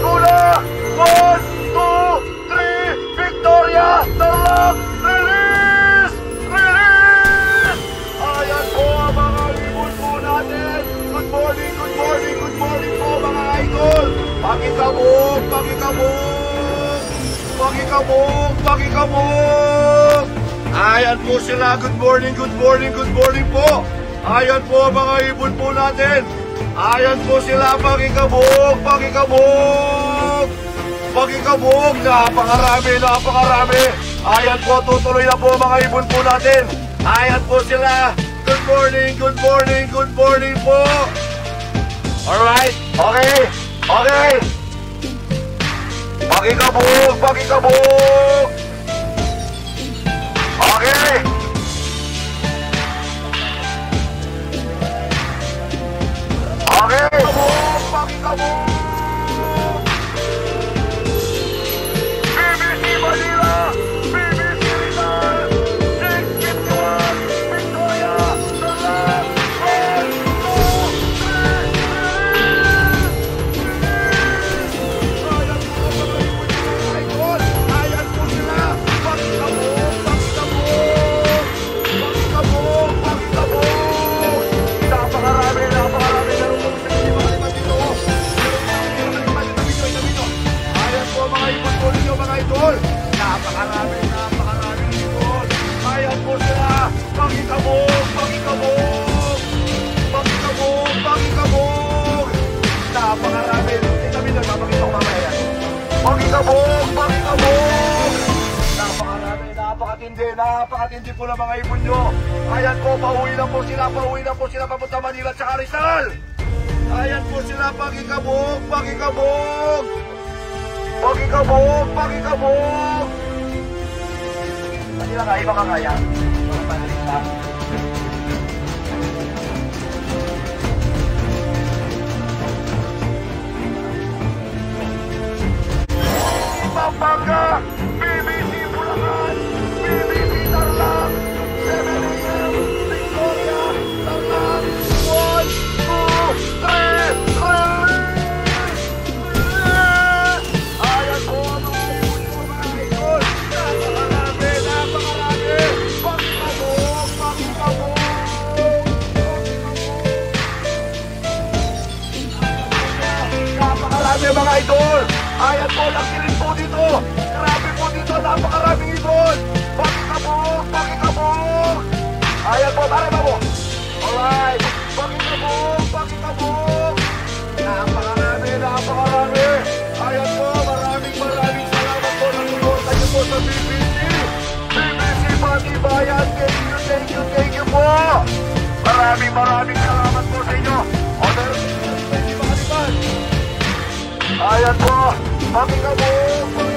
Laguna! 1, 2, 3, Victoria! Tarlac! Release! Release! Ayan po ang mga ibon po natin. Good morning, good morning, good morning po mga idol. Pakikabog, pakikabog, pakikabog, pakikabog. Ayan po sila. Good morning, good morning, good morning po. Ayan po mga ibon po natin. Ayan po sila. Pakikabog, pakikabog, pakikabog. Napakarami, napakarami. Ayan po, tutuloy na po mga ibon po natin. Ayan po sila. Good morning, good morning, good morning po. Alright, okay, okay. Pakikabog, pakikabog. Okay. Okay. Pakikabog, pakikabog. BBC Manila, BBC Rizal, 651, Victoria, Tarlac, 1, 2, 3, ayan po sila. Pakikabog, pakikabog, pakikabog, pakikabog. Napakarami, napakarami. Ayan po mga ibon po ninyo mga idol. Napakarami, napakarami ibon. Ayan po sila. Pakikabog, pakikabog, pakikabog, pakikabog. Napakarami. Kami nagpapakita ko mamaya yan. Pakikabog, pakikabog. Napakarami, napakatindi, napakatindi po ng mga ibon nyo. Ayan po, pauwi na po sila papunta Manila at Rizal. Ayan po sila, pakikabog, pakikabog. Pakikabog, pakikabog. Kanila kaya, baka kaya. Mga panalig na. Pampanga, BBC Bulacan, BBC Tarlac, 7 AM, Victoria, Tarlac, 1, 2, 3, ayan po ang mga ibon mga idol. Napakarami, napakarami. Pakikabog, pakikabog, napakarami mga idol. Ayan po, nagsilid po dito. Grabe po dito, napakaraming ibon. Pakikabog, pakikabog. Ayan po, tara ba po? Alright, pakikabog, pakikabog. Napakarami, napakarami. Ayan po, maraming salamat po. Nasuporta niyo po sa BBC. BBC Patibayan, thank you po. Maraming salamat po sa inyo. Order, thank you mga liban. Ayan po, pakikabog.